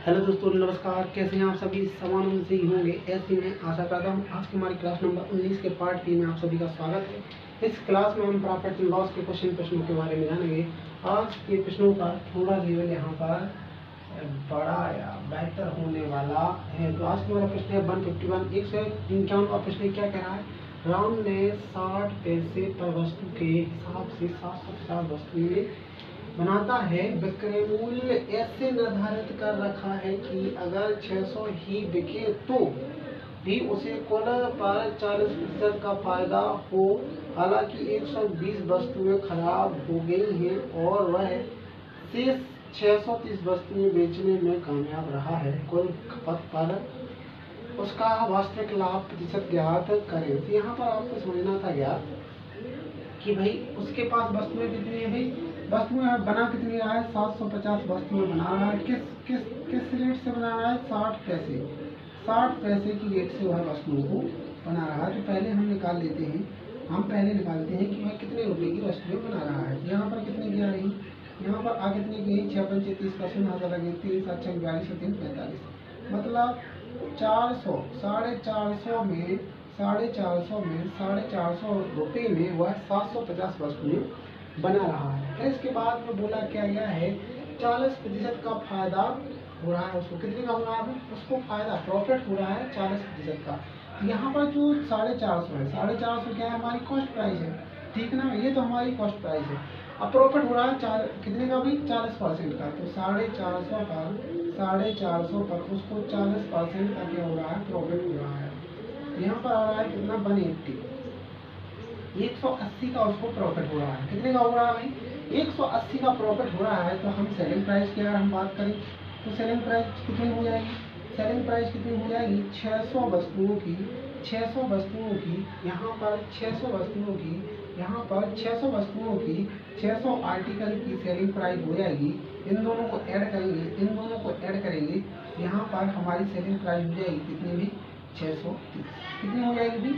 Hello दोस्तों, नमस्कार। कैसे हैं आप सभी? समानंद से ही होंगे ऐसी मैं आशा करता हूँ। आज की हमारी क्लास नंबर 19 के पार्ट 3 में आप सभी का स्वागत है। इस क्लास में हम प्रॉफिट एंड लॉस के प्रश्नों के बारे में जानेंगे। आज के प्रश्नों का थोड़ा लेवल यहाँ पर बड़ा या बेहतर होने वाला है। तो आज का हमारा प्रश्न है 151 151 का प्रश्न क्या कह रहा है? राम ने 60 पैसे पर वस्तु के हिसाब से 750 वस्तुएं बनाता है। विक्रय मूल्य ऐसे निर्धारित कर रखा है कि अगर 600 ही बिके तो भी उसे कुल पर 40% का फायदा हो। हालांकि 120 वस्तुएं खराब हो गई हैं और वह शेष 630 वस्तुएं बेचने में कामयाब रहा है। कुल खपत पर उसका वास्तविक लाभ प्रतिशत ज्ञात करें। तो यहाँ पर आपको समझना था ज्ञात कि भाई उसके पास वस्तुएं कितनी है। भाई वस्तुएं बना कितनी रहा है? 750 वस्तुएं बना रहा है। किस किस किस रेट से बना रहा है? 60 पैसे की रेट से वह वस्तुओं को बना रहा है। तो पहले हम निकाल लेते हैं कि वह कितने रुपए की वस्तुएं बना रहा है। यहाँ पर कितने की आ रही? यहाँ पर आ कितने की? 6 पंचे 30 का 0 लगे 3 7 6 42 3 45, मतलब 400 450 में 450 रुपए में वह 750 वस्तुएं बना रहा है। फिर इसके बाद में बोला क्या गया है? 40% का फायदा हो रहा है उसको। कितने का हो रहा है? उसको फायदा प्रॉफिट हो रहा है 40% का। यहाँ पर जो 450 है, 450 क्या है? हमारी कॉस्ट प्राइस है, ठीक ना? ये तो हमारी कॉस्ट प्राइस है। अब प्रॉफिट हो रहा है कितने का भी? 40% का। तो 450 पर उसको 40% का क्या हो रहा है? प्रॉफिट हो रहा है। यहाँ पर आ रहा है कितना? 180, 180 का उसको प्रॉफिट हो रहा है। कितने का हो रहा है भाई? 180 का प्रॉफिट हो रहा है। तो हम सेलिंग प्राइस की अगर हम बात करें तो सेलिंग प्राइस कितनी हो जाएगी? सेलिंग प्राइस कितनी हो जाएगी? 600 वस्तुओं की यहाँ पर 600 वस्तुओं की 600 आर्टिकल की सेलिंग प्राइस हो जाएगी। इन दोनों को ऐड करेंगे यहाँ पर हमारी सेलिंग प्राइस हो जाएगी कितनी भी? 630। कितनी हो जाएगी भी?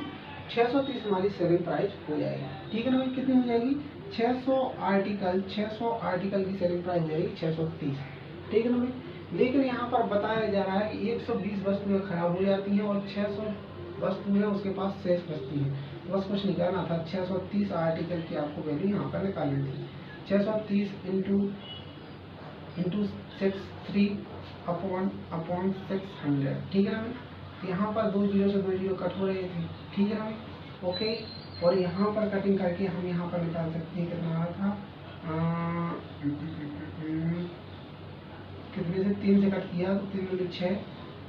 630 हमारी सेलिंग प्राइस हो जाएगी, ठीक है ना? कितनी हो जाएगी? 600 आर्टिकल की सेलिंग प्राइस हो जाएगी 630, ठीक है ना भाई? लेकिन यहाँ पर बताया जा रहा है कि 120 वस्तुएं खराब हो जाती हैं और 600 वस्तुएं उसके पास शेष बचती हैं। तो बस कुछ नहीं करना था, 630 आर्टिकल की आपको वैल्यू यहाँ पर निकालनी थी। 630 इंटू 63 अपॉन 600, ठीक है ना? यहाँ पर 2 जीरो से 2 जीरो कट हो रहे थे, ठीक है ना? ओके। और यहाँ पर कटिंग करके हम यहाँ पर निकाल सकते हैं कितना आ था? कितने से? 3 से कट किया तो 3 दूनी 6,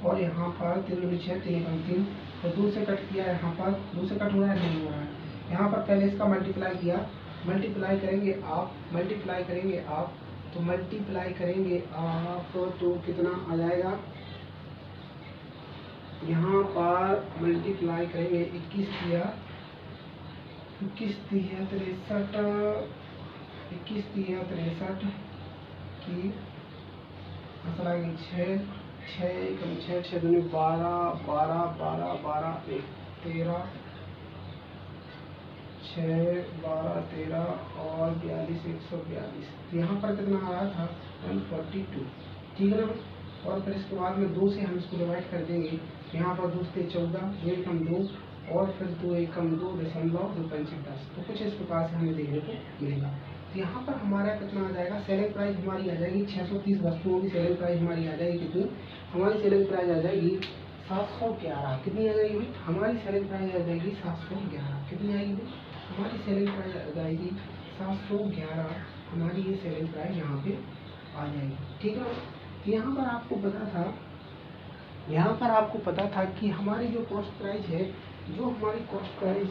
और यहाँ पर 3 दूनी 6 3 कम 3, और 2 से कट किया। यहाँ पर 2 से कट हो रहा है? नहीं हो रहा है। यहाँ पर पहले इसका मल्टीप्लाई किया, मल्टीप्लाई करेंगे आप तो कितना आ जाएगा? यहाँ पर मल्टीप्लाई करेंगे 21 दिया 63 की मसला की 6 कम 6 दूनी 12 12 12 12 1 13 6 12 13 और 42 142। यहाँ पर कितना आ रहा था? 142, ठीक है ना? और फिर इसके बाद में 2 से हम इसको डिवाइड कर देंगे। यहाँ पर 2 से 14, 2 कम 2, और फिर 2 1 कम 2 दशमलव 2 पंच 10। तो कुछ इस प्रकार से हमें देखने को मिलेगा। तो यहाँ पर हमारा कितना आ जाएगा? सेलिंग प्राइस हमारी आ जाएगी 630 वस्तुओं की सेलिंग प्राइस हमारी आ जाएगी कितनी? हमारी सेलिंग प्राइस आ जाएगी 711। कितनी आ जाएगी? हमारी सेलिंग प्राइस आ जाएगी 711। कितनी आएगी? हमारी सेलिंग प्राइस आ जाएगी 711। हमारी ये सेलिंग प्राइस यहाँ पे आ जाएगी, ठीक है? यहाँ पर आपको पता था कि हमारी जो कॉस्ट प्राइस है, जो हमारी कॉस्ट प्राइस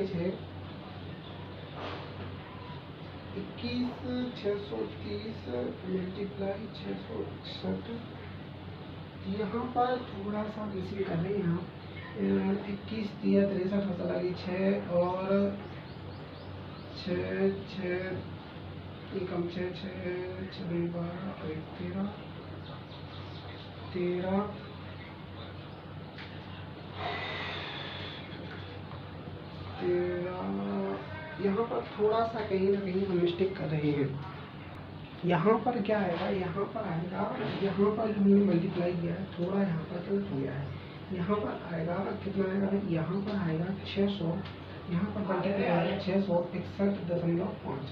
है 21,630 मल्टीप्लाई 661। यहाँ पर थोड़ा सा मिसिंग कर रहे हैं यहाँ। 21 दिया 63 फसल आ गई 6 और 6 कम 6 12 13 यहाँ पर थोड़ा सा कहीं ना कहीं हम मिस्टेक कर रहे हैं। यहाँ पर क्या आएगा, यहाँ पर आएगा, यहाँ पर हमने मल्टीप्लाई किया है, थोड़ा यहाँ पर गलत हो गया है, यहाँ पर आएगा कितना आएगा, यहाँ पर आएगा 600, यहाँ पर मल्टीप्लाई आएगा 661.5,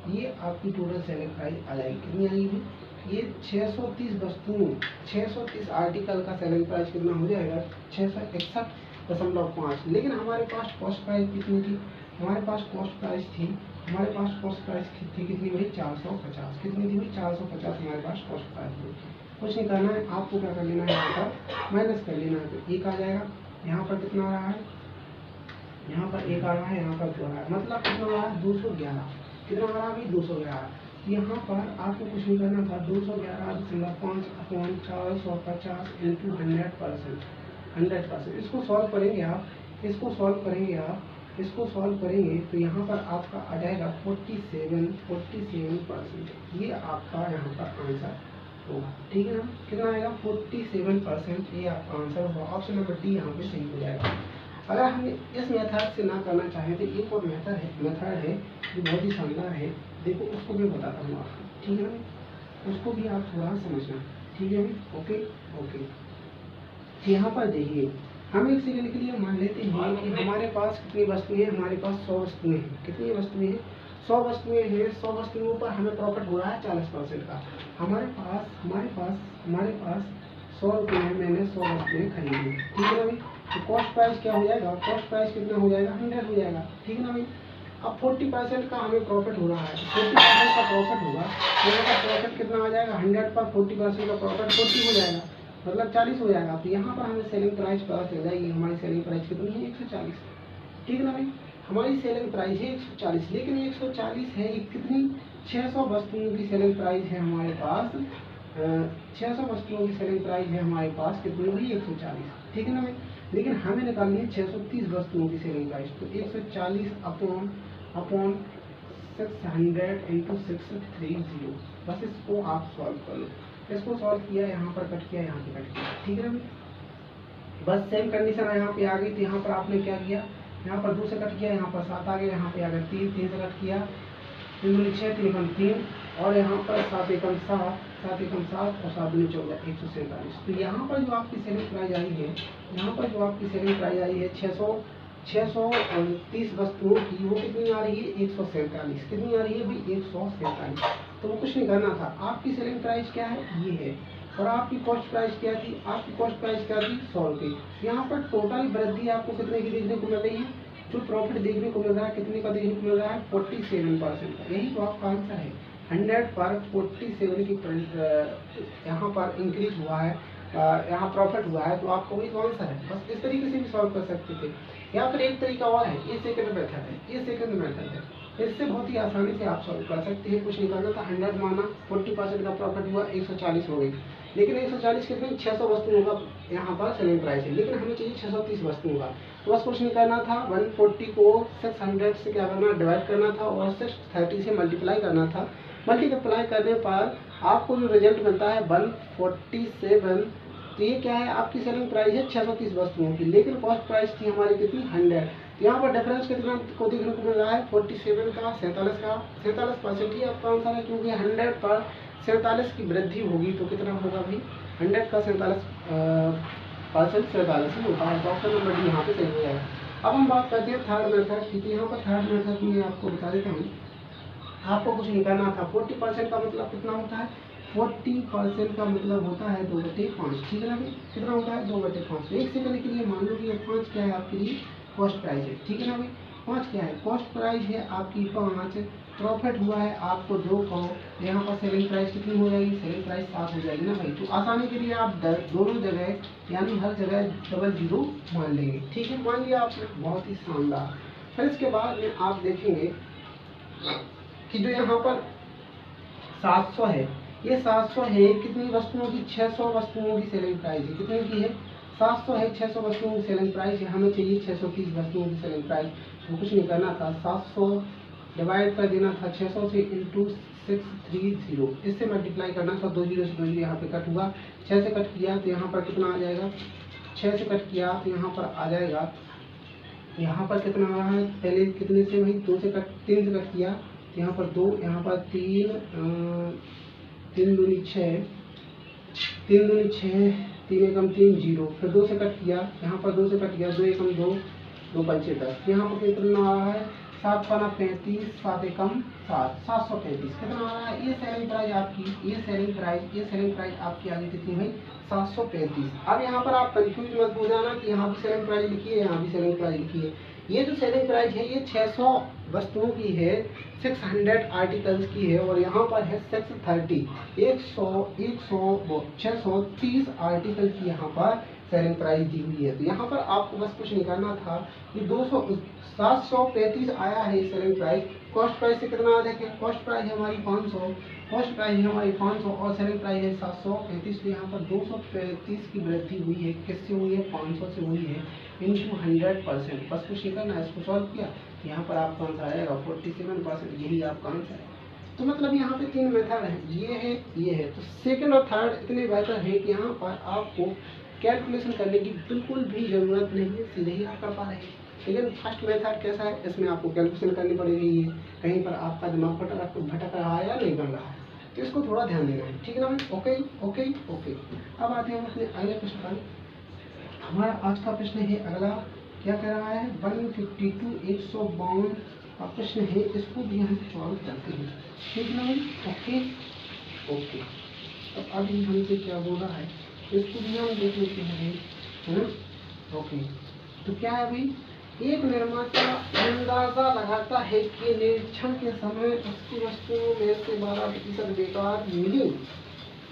ये आपकी टोटल सेलिंग प्राइस आ जाएगी। कितनी आएगी, ये 630 वस्तुओं 630 आर्टिकल का सेलिंग प्राइस कितना हो जाएगा, 661.5। लेकिन हमारे पास कॉस्ट प्राइस कितनी थी, हमारे पास कॉस्ट प्राइस थी कितनी भाई, 450। कितनी थी भाई, 450 हमारे पास कॉस्ट प्राइस थी। कुछ नहीं करना है, आपको क्या कर लेना है, यहाँ पर माइनस कर लेना है, तो एक आ जाएगा। यहाँ पर कितना आ रहा है, यहाँ पर एक आ रहा है, यहाँ पर 2 आ रहा है, मतलब कितना आ रहा है, 211। कितना आ रहा है भाई, 211। यहाँ पर आपको कुछ नहीं करना था, 211.5/450 इंटू 100%। इसको सॉल्व करेंगे आप, इसको सॉल्व करेंगे तो यहाँ पर आपका आ जाएगा 47%। ये आपका यहाँ पर आंसर होगा, ठीक है ना। कितना आएगा, 47%, ये आपका आंसर होगा। ऑप्शन नंबर डी यहाँ पे सही हो जाएगा। अगर हम इस मेथड से ना करना चाहें तो एक और मेथड है जो बहुत ही शानदार है, देखो उसको भी बताता हूँ आपको, ठीक है ना, उसको भी आप थोड़ा समझना, ठीक है। ओके। यहाँ पर देखिए, हम एक सेकंड के लिए मान लेते हैं कि हमारे पास कितनी वस्तुएं हैं, हमारे पास 100 वस्तुएं हैं। कितनी वस्तुएं हैं, 100 वस्तुएं हैं। 100 वस्तुओं पर हमें प्रॉफिट हो रहा है 40% का। हमारे पास 100 रुपये में मैंने 100 वस्तुएं खरीदी, ठीक है ना भाई। तो कॉस्ट प्राइस क्या हो जाएगा, कॉस्ट प्राइस कितना हो जाएगा, 100 हो जाएगा, ठीक है ना भाई। अब 40% का हमें प्रॉफिट हो रहा है, 40% का प्रॉफिट होगा, यहाँ का प्रॉफिट कितना आ जाएगा, 100 पर 40% का प्रॉफिट 40 हो जाएगा, मतलब 40 हो जाएगा। तो यहाँ पर हमें सेलिंग प्राइस पता चल जाएगी, हमारी सेलिंग प्राइस कितनी है, 140, ठीक है ना भाई। हमारी सेलिंग प्राइस है 140, लेकिन 140 है, ये कितनी, 600 वस्तुओं की सेलिंग प्राइस है हमारे पास, 600 वस्तुओं की सेलिंग प्राइस है हमारे पास, कितनी हुई, 140, ठीक है ना भाई। लेकिन हमें निकालनी है 630 वस्तुओं की सेलिंग प्राइस, तो 140 अपॉन 600 इंटू 630, बस इसको आप सॉल्व कर लो। इसको सॉल्व किया, यहाँ पर कट किया, यहाँ पे कट किया, ठीक है ना। बस सेम कंडीशन है, यहाँ पे आ गई। तो यहाँ पर आपने क्या किया, यहाँ पर 2 से कट किया, यहाँ पर 7 आ गया, यहाँ पे आ गया 3 से कट किया, 3 दूनी 6, 3 एकम 3, और यहाँ पर 7 एकम 7, 7 एकम 7 और 7 दूनी 14, 147। तो यहाँ पर जो आपकी सेलिंग प्राइस आई है, यहाँ पर जो आपकी सेलिंग प्राइस आई है 630 वस्तुओं की, वो कितनी आ रही है, 147। कितनी आ रही है भाई, 147। तो वो कुछ नहीं करना था, आपकी सेलिंग प्राइस क्या है, ये है, और आपकी कॉस्ट प्राइस क्या थी, आपकी कॉस्ट प्राइस क्या थी, 100 रुपये। यहाँ पर टोटल वृद्धि आपको कितने की देखने को मिल रही है, जो प्रॉफिट देखने को मिल रहा है, कितने का देखने को मिल रहा है, 47% का। यही तो आपका आंसर है, 100 पर 47 की यहाँ पर इंक्रीज हुआ है, यहाँ प्रॉफिट हुआ है, तो आपको वही तो आंसर है। बस इस तरीके से भी सॉल्व कर सकते थे, या फिर एक तरीका और है, ये सेकंड मेथड है, इससे बहुत ही आसानी से आप सॉल्व कर सकते हैं। कुछ नहीं करना था, 100 माना, 40% का प्रॉफिट हुआ, 140 हो गई। लेकिन 140 कितने, 600 वस्तुओं का यहाँ पर सेलिंग प्राइस है, लेकिन हमें चाहिए 630 वस्तुओं का। तो बस कुछ नहीं करना था, 140 को 600 से क्या करना, डिवाइड करना था, और 630 से मल्टीप्लाई करना था। मल्टीप्लाई करने पर आपको जो रिजल्ट मिलता है 147। तो ये क्या है, आपकी सेलिंग प्राइस है 630 वस्तुओं की, लेकिन कॉस्ट प्राइस थी हमारी कितनी, 100। यहाँ पर डिफरेंस कितना को देखने को मिल रहा है, 47 का 47% ही आपका आंसर है, क्योंकि 100 पर 47 की वृद्धि होगी तो कितना होगा भाई, 100 का 47% ही होता है। तो ऑप्शन नंबर डी यहाँ पे सही हो जाएगा। अब हम बात करते हैं थर्ड मेथड की। यहाँ पर थर्ड मेथड में आपको बता देता हूँ, आपको कुछ नहीं करना था। 40% का मतलब कितना होता है, 40% का मतलब होता है 2/5, ठीक है ना भाई। कितना होता है, 2/5। एक सेकंड के लिए मान लो कि ये 5 क्या है आपके लिए, कॉस्ट प्राइस है, ठीक है ना भाई। 5 क्या है, कॉस्ट प्राइस है आपकी 5, प्रॉफिट हुआ है आपको 2 करोड़। यहाँ पर सेलिंग प्राइस कितनी हो जाएगी, सेलिंग प्राइस 7 हो जाएगी ना भाई। तो आसानी के लिए आप दोनों जगह यानी हर जगह डबल 0 मान लेंगे, ठीक है। मान लिया आपने, बहुत ही शानदार। फिर इसके बाद में आप देखेंगे कि जो यहाँ पर 700 है, ये 700 है कितनी वस्तुओं की, 600 वस्तुओं की सेलिंग प्राइस है। कितने की है, 700 है, 600 वस्तुओं की सेलिंग प्राइस है। हमें चाहिए 630 वस्तुओं की सेलिंग प्राइस। तो कुछ नहीं करना था, 700 डिवाइड कर देना था 600 से इंटू 630, इससे मल्टीप्लाई करना था। 2 जीरो से 2 जीरो यहाँ पे कट हुआ, 6 से कट किया तो यहाँ पर कितना आ जाएगा, 6 से कट किया तो यहाँ पर आ जाएगा, यहाँ पर कितना आ रहा है, पहले कितने से भाई 2 से कट 3 से कट किया तो यहाँ पर 2, यहाँ पर 3, 3 दूनी 6, 3 दूनी 6, 3 एकम 3, 0, फिर 2 से कट किया, यहाँ पर 2 से कट गया, 2 एकम 2, 2 पंचे 10, यहाँ पर कितना आ रहा है 7 पाना 35, 7 एकम 7, 735 कितना आ रहा है। ये सेलिंग प्राइस आपकी, ये सेलिंग प्राइस आपकी आ गई कितनी भाई 735। अब यहाँ पर आप कंफ्यूज मत हो जाना कि यहाँ भी सेलिंग प्राइस लिखी है, यहाँ भी सेलिंग प्राइस लिखी है। ये जो सेलिंग प्राइस है ये 600 वस्तुओं की है, 600 आर्टिकल्स की है, और यहाँ पर है 630, 630 आर्टिकल की यहाँ पर सेलिंग प्राइस दी हुई है। तो यहाँ पर आपको बस कुछ नहीं करना था कि 735 आया है सेलिंग प्राइस। कॉस्ट प्राइस से कितना आ देखें, कॉस्ट प्राइस है हमारी 500, और सेलिंग प्राइस है 735। तो यहाँ पर 235 की वृद्धि हुई है, किससे हुई है 500 से हुई है, इंटू 100%। बस कुछ नहीं करना, इसको सॉल्व किया, यहाँ पर आपका आंसर आएगा 47%, यही आपका आंसर है। तो मतलब यहाँ पे 3 मेथड है, ये है। तो सेकंड और थर्ड इतने बेहतर है कि यहाँ पर आपको कैलकुलेशन करने की बिल्कुल भी ज़रूरत नहीं है, सीधे ही आप कर पा रहे हैं। लेकिन फर्स्ट मेथड कैसा है, इसमें आपको कैलकुलेशन करनी पड़ेगी, कहीं पर आपका दिमाग भटक रहा है या नहीं बन रहा है, तो इसको थोड़ा ध्यान देना है, ठीक है ना भाई। ओके। अब आते हैं अपने अगले प्रश्न पर। हमारा आज का प्रश्न है अगला, क्या कह रहा है 152 152 का प्रश्न है, इसको भी हम सॉल्व करते हैं, ठीक है ना भाई। ओके। अब अभी हमसे क्या बोला है, इसको भी हम देख लेते हैं। ओके, तो क्या है भाई, एक निर्माता अंदाजा लगाता है कि निरीक्षण के समय उसकी वस्तुओं में से 12% बेकार मिली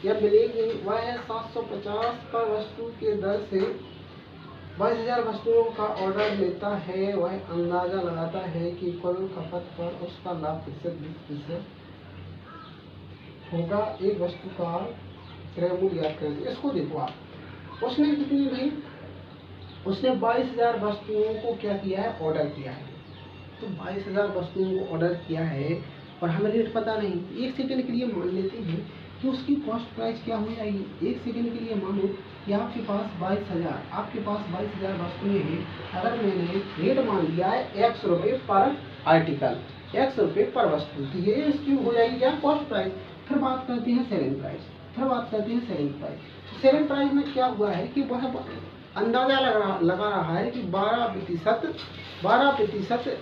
या मिलेगी। वह 750 पर वस्तु के दर से 22,000 वस्तुओं का ऑर्डर लेता है। वह अंदाजा लगाता है कि कुल खपत पर उसका लाभ 20% होगा। एक वस्तु का क्रय मूल्य याद करें। इसको देखो आप, उसने कितनी भाई, उसने 22,000 वस्तुओं को क्या किया है, ऑर्डर किया है। तो 22,000 वस्तुओं को ऑर्डर किया है और हमें रेट पता नहीं। एक सेकंड के लिए मान लेते हैं कि उसकी कॉस्ट प्राइस क्या हो जाएगी। एक सेकंड के लिए मानो कि आपके पास 22,000 वस्तुएं हैं। अगर मैंने रेट मान लिया है X रुपये पर आर्टिकल, X रुपये पर वस्तु, तो ये इसकी हो जाएगी क्या, कॉस्ट प्राइस। फिर बात करते हैं सेलिंग प्राइस। सेलिंग प्राइस में क्या हुआ है कि वह अंदाजा लगा रहा है कि 12%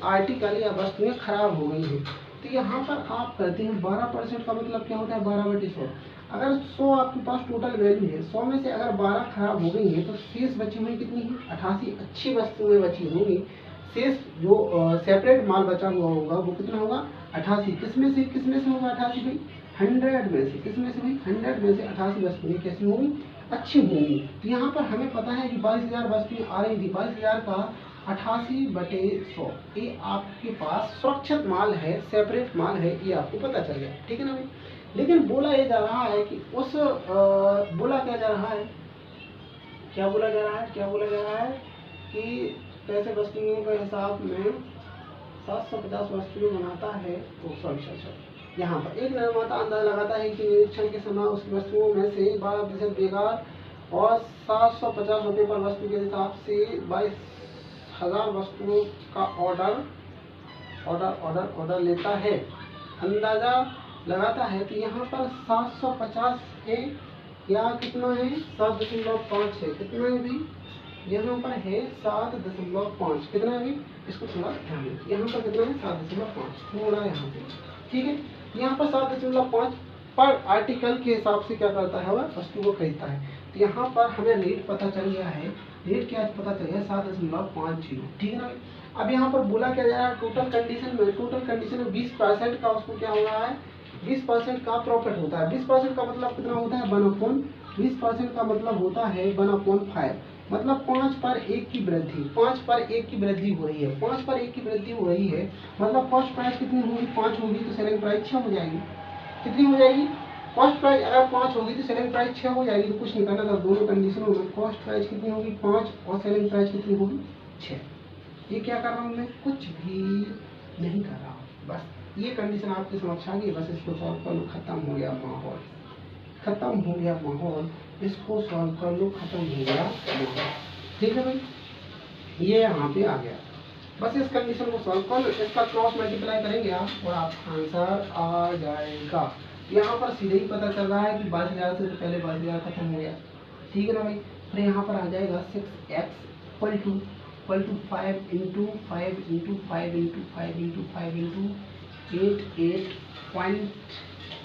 आर्टिकल या वस्तुएं खराब हो गई हैं। तो यहाँ पर आप करते हैं 12% का मतलब क्या होता है, 12/100। अगर 100 आपके पास टोटल वैल्यू है, 100 में से अगर 12 खराब हो गई है तो शेष बची हुई कितनी है, 88 अच्छी वस्तुएं बची होंगी। शेष जो सेपरेट माल बचा हुआ होगा वो कितना होगा, 88। किसमें से होगा 88 भाई, 100 में से। किसमें से भाई, 100 में से 88 वस्तुएं कैसी होंगी, अच्छी होंगी। तो यहाँ पर हमें पता है कि 22,000 वस्तुएं आ रही थी, 22,000 का 88/100, ये आपके पास सुरक्षित माल है, सेपरेट माल है, ये आपको पता चल गया, ठीक है ना भाई। लेकिन बोला ये जा रहा है कि उस बोला क्या जा रहा है कि पैसे वस्तुओं के हिसाब में 750 वस्तुएं बनाता है। तो सॉरी, यहाँ पर एक निर्माता अंदाजा लगाता है कि निरीक्षण के समय उसकी वस्तुओं में से 12% बेकार और 750 रुपये पर वस्तु के हिसाब से 22,000 वस्तुओं का ऑर्डर लेता है, अंदाजा लगाता है। तो यहाँ पर 750 है या कितना है, 7.5 है। कितना है भाई, यहाँ पर है 7.5, कितना है भाई, इसको थोड़ा ध्यान दें। यहाँ पर कितना है 7.5, थोड़ा यहाँ पे, ठीक है। यहाँ पर 7.5 पर आर्टिकल के हिसाब से क्या करता है, वह वस्तु को खरीदता है। तो यहाँ पर हमें रेट पता चल गया है, रेट क्या पता चल गया, 7.50, ठीक है ना। अब यहाँ पर बोला क्या जा रहा है, टोटल कंडीशन में 20% का उसको क्या हो रहा है, 20% का प्रॉफिट होता है। 20% का मतलब कितना होता है, 20% का मतलब होता है 1/5, मतलब 5 पर 1 की वृद्धि, 5 पर 1 की वृद्धि हो रही है, 5 पर 1 की वृद्धि हो रही है। मतलब कॉस्ट प्राइस कितनी होगी, 5 होगी तो सेलिंग प्राइस 6 हो जाएगी। कितनी हो जाएगी, कॉस्ट प्राइस अगर 5 होगी तो सेलिंग प्राइस 6 हो जाएगी। तो कुछ नहीं करना था, दोनों कंडीशनों में कॉस्ट प्राइस कितनी होगी 5 और सेलिंग प्राइस कितनी होगी 6। ये क्या कर रहा हूँ मैं, कुछ भी नहीं कर रहा हूँ, बस ये कंडीशन आपके समक्ष आ गई। बस इसको सॉल्व कर लो, खत्म हो गया माहौल, इसको सॉल्व कर लो, खत्म हो गया माहौल, ठीक है भाई। ये यहाँ पे आ गया, बस इस कंडीशन को सॉल्व कर लो, इसका क्रॉस मल्टीप्लाई करेंगे आप और आपका आंसर आ जाएगा। यहाँ पर सीधे ही पता चल रहा है कि 22,000 से तो पहले 22,000 खत्म हो गया, ठीक है ना भाई। फिर यहाँ पर आ जाएगा 6x equal to 5 into 5 into 5 into 5 into 5 into 8 point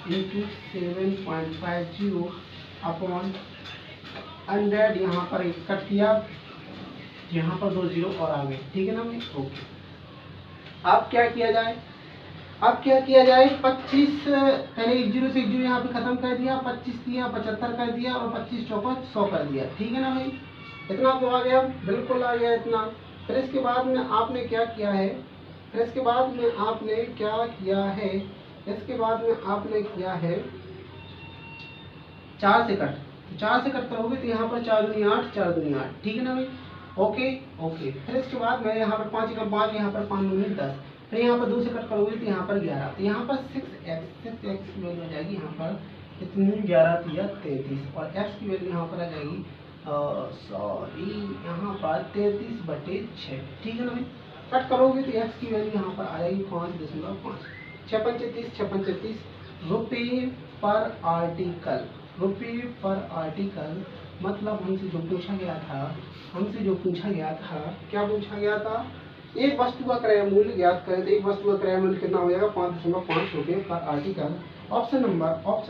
into 7.50 upon 100। यहाँ पर एक कट किया, यहाँ पर 2 जीरो और आ गए, ठीक है ना भाई। ओके, अब क्या किया जाए, 25 पहले 1 जीरो से 1 जीरो यहाँ पे खत्म कर दिया, 25 दिया, 75 कर दिया और 25 चौका 100 कर दिया, ठीक है ना भाई। इतना तो आ गया, बिल्कुल आ गया इतना। फिर इसके बाद में आपने क्या किया है, इसके बाद में आपने किया है 4 से कट, 4 से कट करोगे तो यहाँ पर 4 दूनी 8, 4 दूनी 8, ठीक है ना भाई। ओके। फिर इसके बाद में यहाँ पर 5 एकम 5, यहाँ पर 5 दूनी 10, फिर यहाँ पर 2 से कट करोगे तो यहाँ पर 11, तो यहाँ पर 6x की वैल्यू आ जाएगी यहाँ पर कितनी, 11 या 33, और x की वैल्यू यहाँ पर आ जाएगी यहाँ पर 33/6, ठीक है ना भाई। कट करोगे तो x की वैल्यू यहाँ पर आ जाएगी 5.5, 6 रुपये पर आर्टिकल, मतलब हमसे जो पूछा गया था, क्या पूछा गया था, एक वस्तु का क्रय मूल्य ज्ञात करें। तो एक वस्तु का क्रय मूल्य कितना हो जाएगा, 5.5 रुपये पर आर्टिकल। ऑप्शन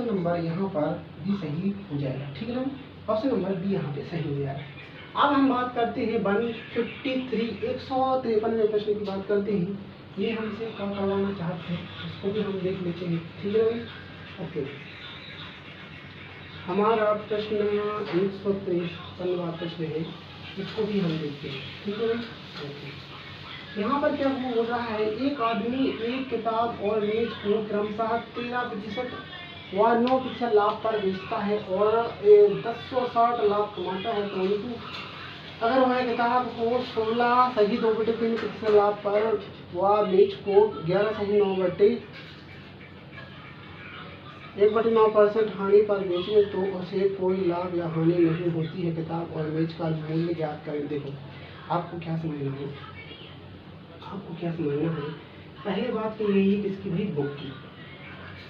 नंबर यहाँ पर भी सही हो जाएगा, ठीक है ना। ऑप्शन नंबर बी यहाँ पे सही हो जाएगा। अब हम बात करते हैं 153वें प्रश्न की बात करते हैं। ये हमसे क्या करवाना चाहते हैं उसको भी हम देख लेते हैं, ठीक है भाई। ओके, हमारा प्रश्न 153वां प्रश्न है, इसको भी हम देखते हैं, ठीक है भाई। ओके, यहाँ पर क्या हो रहा है, एक आदमी एक किताब और मेज को क्रमशः 13% व 9% लाभ पर बेचता है और 1060 लाभ कमाता है, परंतु अगर वह किताब को 16 सही 2/3% लाभ पर व मेज को 11 सही 1/9% हानि पर बेचे तो उसे कोई लाभ या हानि नहीं होती है। किताब और मेज का मूल्य ज्ञात करें। देखो, आपको क्या समझना है, पहले बात की गई है किसकी भाई,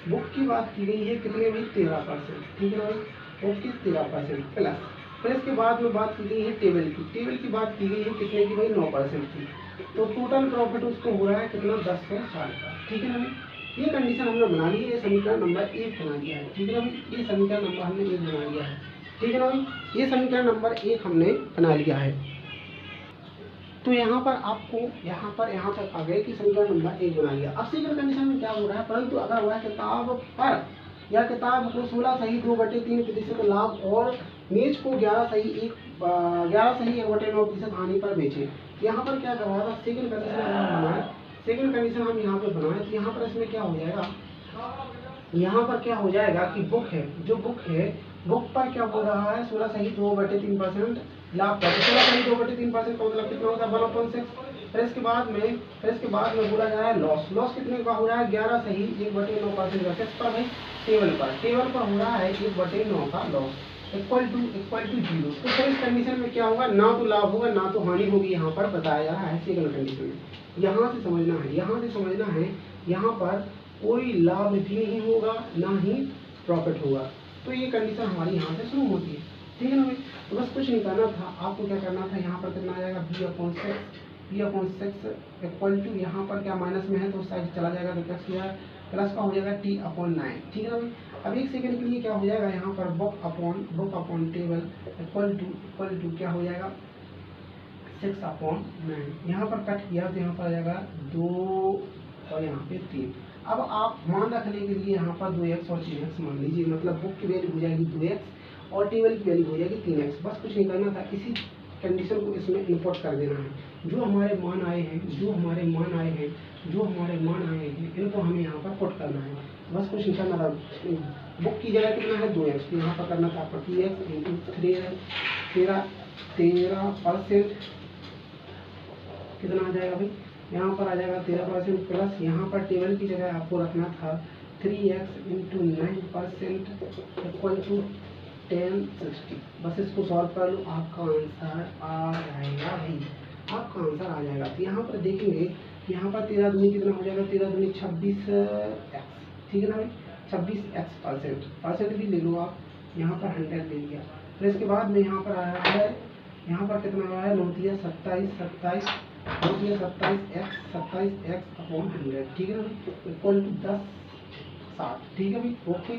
बुक की बात की गई है, कितने भाई 13%, ठीक है भाई। बुक की 13% प्लस, फिर इसके बाद में बात की गई है टेबल की बात की गई है कितने की भाई, 9% की। तो टोटल प्रॉफिट उसको हो रहा है कितना, 1060 का, ठीक है ना भाई। ये कंडीशन हमने बना ली है, ये समीकरण नंबर 1 बना दिया है, ठीक है ना भाई। ये समीकरण नंबर हमने 1 बना लिया है, ठीक है ना भाई। ये समीकरण नंबर 1 हमने बना लिया है। तो यहाँ पर आपको यहाँ तक आ गए कि समीकरण नंबर 1 बना लिया। अब सेकंड कंडीशन में क्या हो रहा है, परंतु अगर वह किताब को 16 सही 2/3% लाभ और मेज को 11 सही 1/9% हानि पर बेचे। यहाँ पर क्या कर रहा था, सेकंड कंडीशन हम यहाँ पे बनाए। तो यहाँ पर इसमें क्या हो जाएगा, यहाँ पर क्या हो जाएगा कि बुक पर क्या हो रहा है, 16 सही 2/3% लाभ पर, 16 सही 2/3% का मतलब कितना होगा, 1/6। फिर इसके बाद में बोला जा रहा है लॉस कितने का हो रहा है, 11 सही 1/9% का। किस पर भाई, टेबल पर हो रहा है 1/9 का लॉस, इक्वल टू 0। तो फिर इस कंडीशन में क्या होगा, ना तो लाभ होगा ना तो हानि होगी, यहाँ पर बताया जा रहा है सेकंड कंडीशन में। यहाँ से समझना है, यहाँ पर कोई लाभ भी नहीं होगा ना ही प्रॉफिट होगा। तो ये कंडीशन हमारी यहाँ से शुरू होती है, ठीक है ना भाई। तो बस कुछ नहीं करना था, आपको क्या करना था, यहाँ पर कितना आ जाएगा, b/6 इक्वल टू, यहाँ पर क्या माइनस में है तो उस साइड चला जाएगा तो प्लस का हो जाएगा t/9, ठीक है ना भाई। अब एक सेकंड के लिए क्या हो जाएगा, यहाँ पर book upon table equal to क्या हो जाएगा, 6/9। यहाँ पर कट किया तो यहाँ पर आ जाएगा 2 और यहाँ पे 3। अब आप मान रखने के लिए यहाँ पर 2x और 3x मान लीजिए, मतलब बुक की वैल्यू हो जाएगी 2x और टेबल की वैल्यू हो जाएगी 3x। बस कुछ नहीं करना था, इसी कंडीशन को इसमें इंपोर्ट कर देना है। जो हमारे मान आए हैं इनको हमें यहाँ पर पुट करना है, बस कुछ नहीं करना था। बुक की जगह कितना है 2x, यहाँ पर करना था आपका 2x इंटू 13% कितना आ जाएगा भाई, यहाँ पर आ जाएगा 13% प्लस, यहाँ पर टेबल की जगह आपको रखना था 3x इंटू 9% इक्वल टू 1060। बस इसको सॉल्व कर लो, आपका आंसर आ जाएगा भाई, आपका आंसर आ जाएगा। तो यहाँ पर देखेंगे, यहाँ पर 13 दूनी कितना हो जाएगा, 13 दूनी 26x, ठीक है ना भाई, 26x परसेंट भी ले लो आप, यहाँ पर 100 ले लिया। फिर इसके बाद में यहाँ पर आया है, यहाँ पर कितना आया है, 27x, 27x अपॉन 100, ठीक है ना भाई, इक्वल टू 10 60, ठीक है भाई, ओके।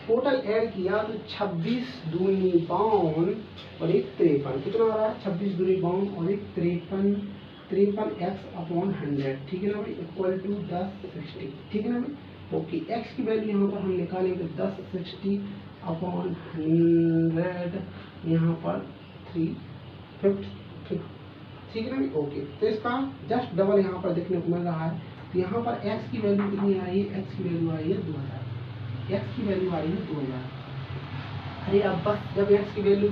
टोटल ऐड किया तो 26 दूनी 52 और एक 53, कितना आ रहा है, 26 दूनी 52 और एक 53x अपॉन 100, ठीक है ना भाई, इक्वल टू 1060, ठीक है ना भाई, ओके। x की वैल्यू यहाँ पर हम निकालेंगे 1060 अपॉन 100, यहाँ पर 350, ठीक है ना भाई, ओके। तो इसका जस्ट डबल यहाँ पर देखने को मिल रहा है। तो यहाँ पर x की वैल्यू कितनी आ रही है, x की वैल्यू आ रही है 2000, x की वैल्यू आ रही है 2000। अरे अब बस जब x की वैल्यू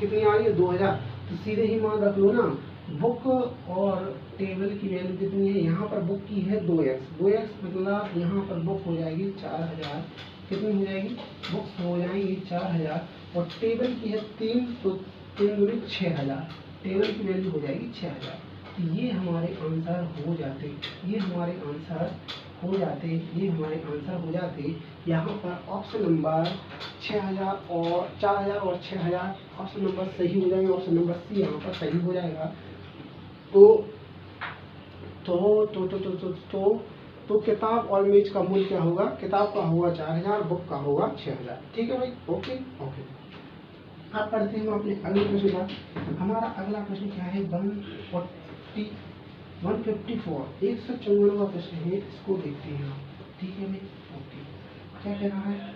कितनी आ रही है 2000, तो सीधे ही मान रख लो ना, बुक और टेबल की वैल्यू कितनी है, यहाँ पर बुक की है 2x मतलब यहाँ पर बुक हो जाएगी 4000, कितनी हो जाएगी, बुक्स हो जाएंगी 4000, और टेबल की है 3, तो 3 दूनी 6000, टेबल की वैल्यू हो जाएगी 6000। तो ये हमारे आंसर हो जाते, ये हमारे आंसर हो जाते। यहाँ पर ऑप्शन नंबर 6000 और 4000 और 6000 ऑप्शन नंबर सही हो जाएगा, ऑप्शन नंबर सी यहाँ पर सही हो जाएगा। तो किताब और मेज का मूल्य क्या होगा, किताब का होगा 4000, बुक का होगा 6000, ठीक है भाई, ओके। अब पढ़ते हैं हम अपने अगले प्रश्न का। हमारा अगला प्रश्न क्या है, 154 154वां प्रश्न है, इसको देखते हैं आप, ठीक है भाई, ओके। क्या कह रहा है,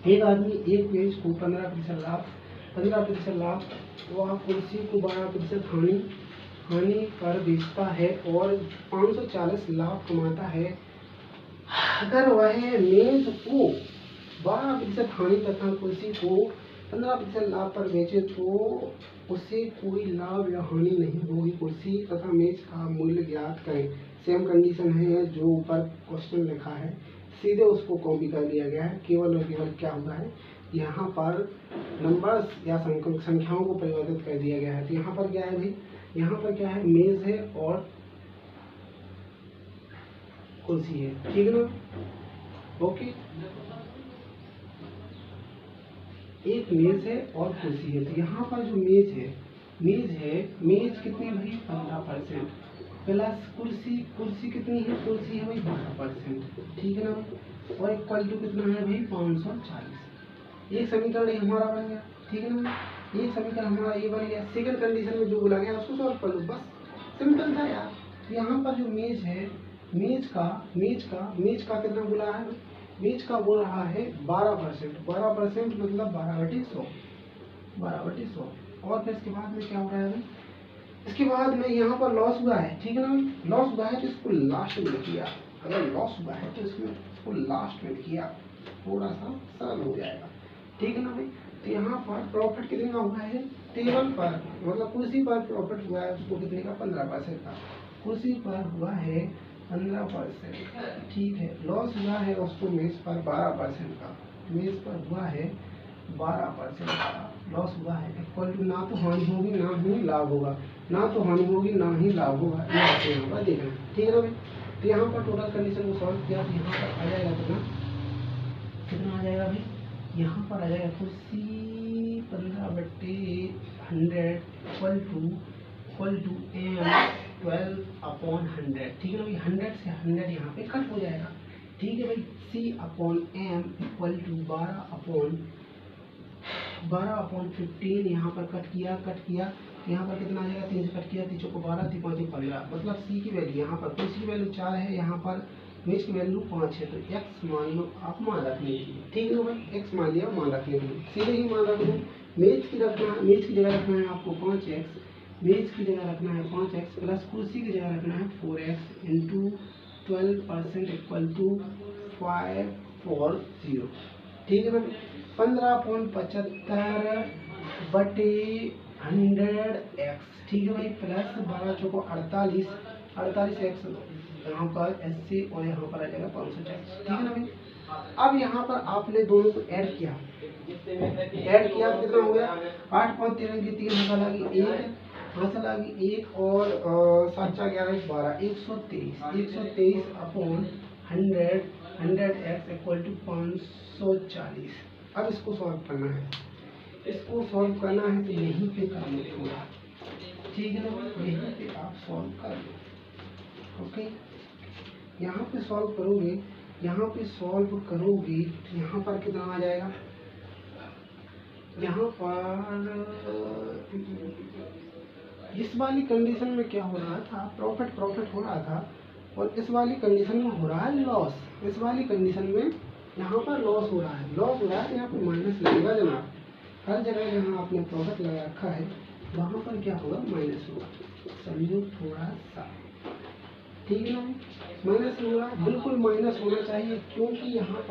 एक आदमी एक मेज को 15% लाभ वह कुर्सी को 12% हानि पर बेचता है और 540 लाभ कमाता है। अगर वह मेज को 12% हानि तथा कुर्सी को 15% लाभ पर बेचे तो उसे कोई लाभ या हानि नहीं होगी। कुर्सी तथा मेज का मूल्य ज्ञात करें। सेम कंडीशन है जो ऊपर क्वेश्चन लिखा है, सीधे उसको कॉपी कर लिया गया है। केवल और केवल क्या हुआ है, यहाँ पर नंबर्स या संख्याओं को परिवर्तित कर दिया गया है। तो यहाँ पर क्या है भाई, यहाँ पर क्या है, मेज है और कुर्सी है, ठीक है ना, ओके। एक मेज है और कुर्सी है। तो यहाँ पर जो मेज है मेज कितनी भाई 15% प्लस कुर्सी कितनी है, कुर्सी है भाई 12%, ठीक है ना भाई, और इक्वल टू कितना है भाई 540। एक समीकरण ये हमारा बन गया, ठीक है ना, एक समीकरण हमारा ये बन गया। सेकंड कंडीशन में जो बोला गया उसको सॉल्व कर लो, बस सिंपल था यार। तो यहाँ पर जो मेज है, मेज का कितना बोला है, मेज का बोल रहा है 12% मतलब 12/100। और फिर इसके बाद में क्या हो रहा है, इसके बाद में यहाँ पर लॉस हुआ है, ठीक है ना, लॉस हुआ है तो इसको लास्ट में किया। अगर लॉस हुआ है तो इसको लास्ट में किया, थोड़ा सा सरल हो जाएगा, ठीक है ना भाई। तो यहाँ पर प्रॉफिट कितने का हुआ है, टेबल पर मतलब कुर्सी पर प्रॉफिट हुआ है उसको कितने का 15% का, कुर्सी पर हुआ है 15%, ठीक है। लॉस हुआ है उसको मेज पर 12% का, मेज पर हुआ है 12% का लॉस हुआ है, इक्वल टू ना तो हानि होगी ना ही लाभ होगा, ना तो हानि होगी ना ही लाभ होगा, ये आपको यहाँ पर देखना है, ठीक है ना भाई। तो यहाँ पर टोटल कंडीशन को सॉल्व किया तो यहाँ पर आ जाएगा कितना आ जाएगा भाई, यहाँ पर आ जाएगा कुर्सी 15/100 इक्वल टू m 12/100, ठीक है ना भाई। 100 से 100 यहाँ पे कट हो जाएगा, ठीक है भाई। C/m इक्वल टू 12/15 यहाँ पर कट किया, यहाँ पर कितना आ जाएगा, 3 से कट किया, 3 चौको 12, 3 5 15, मतलब C की वैल्यू यहाँ पर कुर्सी की वैल्यू 4 है, यहाँ पर मेज की वैल्यू 5 है, तो x मान लो आप मान रखने के लिए, ठीक है ना भाई, x मान लिया मान रखने के लिए, सीधे ही मान रख दो। मेज की जगह रखना है आपको 5x, मेज की जगह रखना है 5x प्लस कुर्सी की जगह रखना है 4x इंटू 12% इक्वल टू 540, ठीक है ना। 15/75/100x, ठीक है भाई, प्लस 12 चौको 48x यहाँ पर SC और यहाँ पर आ जाएगा 540, ठीक है ना भाई। अब यहाँ पर आपने दोनों को ऐड किया कितना हो गया, 8 5 13 की 3 निकाला कि 1 आंसर आ गई 1 और 7 4 11 12 123 अपॉन 100 100x इक्वल टू 540। अब इसको सॉल्व करना है, इसको सॉल्व करना है तो यहीं पे काम होगा, ठीक है ना, यहीं पे आप सॉल्व कर लो। ओके, यहाँ पे सॉल्व करोगे, यहाँ पे सॉल्व करोगे तो यहाँ पर कितना आ जाएगा, यहाँ पर इस वाली कंडीशन में क्या हो रहा था, प्रॉफिट हो रहा था, और इस वाली कंडीशन में हो रहा है लॉस। इस वाली कंडीशन में यहाँ पर लॉस हो रहा है, तो यहाँ पे माइनस लगेगा जनाब। हर जगह जहाँ आपने प्रॉफिट लगा रखा है वहाँ पर क्या होगा, माइनस होगा। समझो थोड़ा सा, ठीक है ना, माइनस होगा, बिल्कुल माइनस होना चाहिए, क्योंकि यहाँ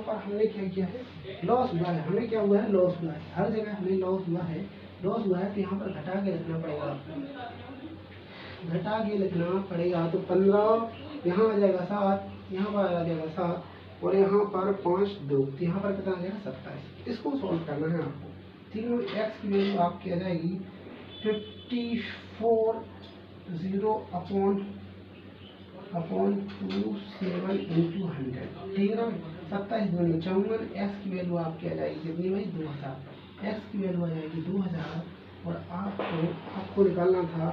पर हमने क्या किया है, लॉस हुआ है, हमें क्या हुआ है, लॉस हुआ है, हर जगह हमें लॉस हुआ है तो यहाँ पर घटा के लिखना पड़ेगा, तो 15 यहाँ आ जाएगा 7, यहाँ पर आ जाएगा 7, और यहाँ पर 5 2, तो यहाँ पर कितना आ जाएगा 27। इसको सॉल्व करना है आपको, ठीक है। एक्स की वैल्यू आपकी आ जाएगी 54 0 अपॉन 27 इंटू 100, ठीक है ना, 27 दूनी 54। एक्स की वैल्यू आपकी आ जाएगी कितनी भाई, 2000। एक्स की वैल्यू आ जाएगी 2000, और आपको निकालना था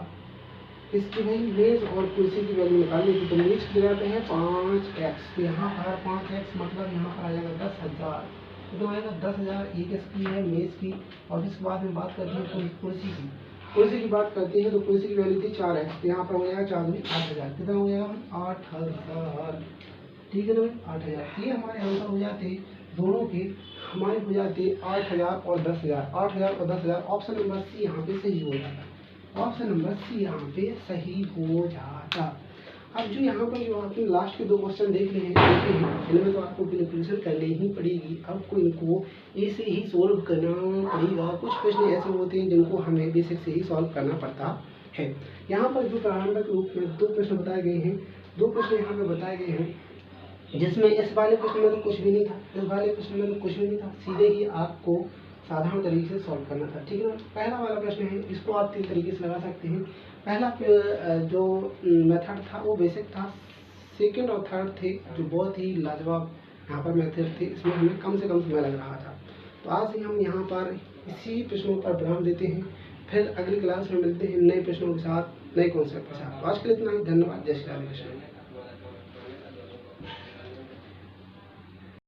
इसकी भाई मेज और कुर्सी की वैल्यू निकालनी थी, तो मेज की जगह पे है 5x, तो यहाँ पर 5x मतलब यहाँ पर आ जाएगा 10,000, तो आएगा 10,000। एक इसकी है मेज की, और इसके बाद में बात करते हैं कुर्सी की बात करते हैं, तो कुर्सी की वैल्यू थी 4x, तो यहाँ पर हो जाएगा 4 में 8,000, कितना हो जाएगा 8,000, ठीक है ना भाई 8,000। ये हमारे आंसर हो जाते दोनों के, हमारे हो जाते 8,000 और 10,000, 8,000 और 10,000। ऑप्शन नंबर सी यहाँ पे सही हो जाता, ऑप्शन नंबर सी यहाँ पे सही हो जाता। अब जो यहाँ पर जो आपने लास्ट के 2 क्वेश्चन देखे हैं इनमें तो आपको कैलकुलेशन करनी ही पड़ेगी, आपको इनको ऐसे ही सोल्व करना पड़ेगा। कुछ प्रश्न ऐसे होते हैं जिनको हमें बेसिक से ही सॉल्व करना पड़ता है। यहाँ पर जो प्रारंभिक रूप में 2 प्रश्न बताए गए हैं, 2 प्रश्न यहाँ पे बताए गए हैं, जिसमें इस वाले प्रश्न में तो कुछ भी नहीं था, इस वाले प्रश्न में तो कुछ भी नहीं था, सीधे ही आपको साधारण तरीके से सॉल्व करना था, ठीक है ना। पहला वाला प्रश्न है, इसको आप 3 तरीके से लगा सकते हैं। पहला जो मेथड था वो बेसिक था, सेकंड और थर्ड थे जो बहुत ही लाजवाब यहाँ पर मेथड थे, इसमें हमें कम से कम समय लग रहा था। तो आज ही हम यहाँ पर इसी प्रश्नों पर विराम देते हैं, फिर अगली क्लास में मिलते हैं नए प्रश्नों के साथ, नए कॉन्सेप्ट के साथ। आज के लिए इतना ही, धन्यवाद, जय श्री राधे कृष्ण।